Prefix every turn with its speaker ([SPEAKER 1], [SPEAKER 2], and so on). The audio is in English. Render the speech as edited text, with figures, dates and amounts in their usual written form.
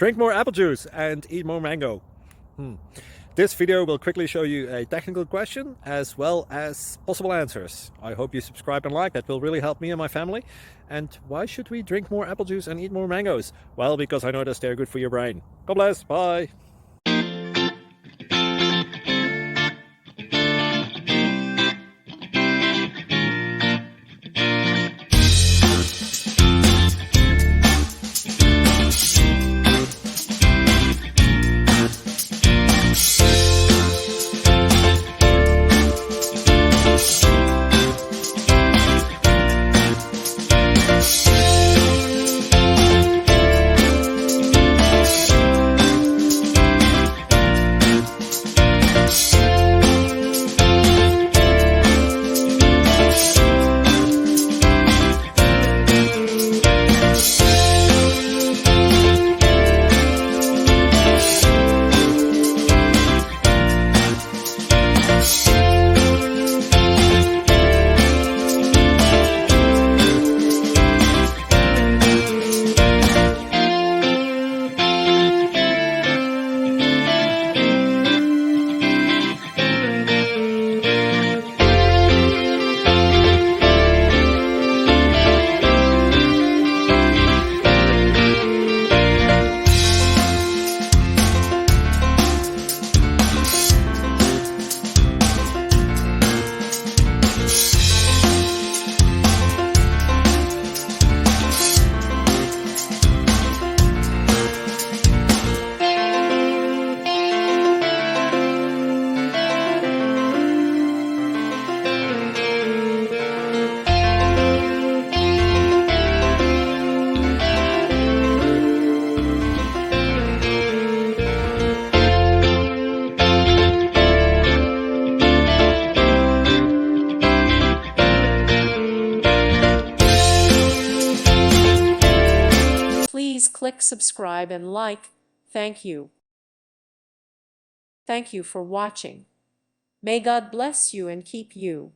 [SPEAKER 1] Drink more apple juice and eat more mango. This video will quickly show you a technical question as well as possible answers. I hope you subscribe and like, that will really help me and my family. And why should we drink more apple juice and eat more mangoes? Well, because I noticed they're good for your brain. God bless, bye.
[SPEAKER 2] Please click subscribe and like. Thank you. Thank you for watching. May God bless you and keep you.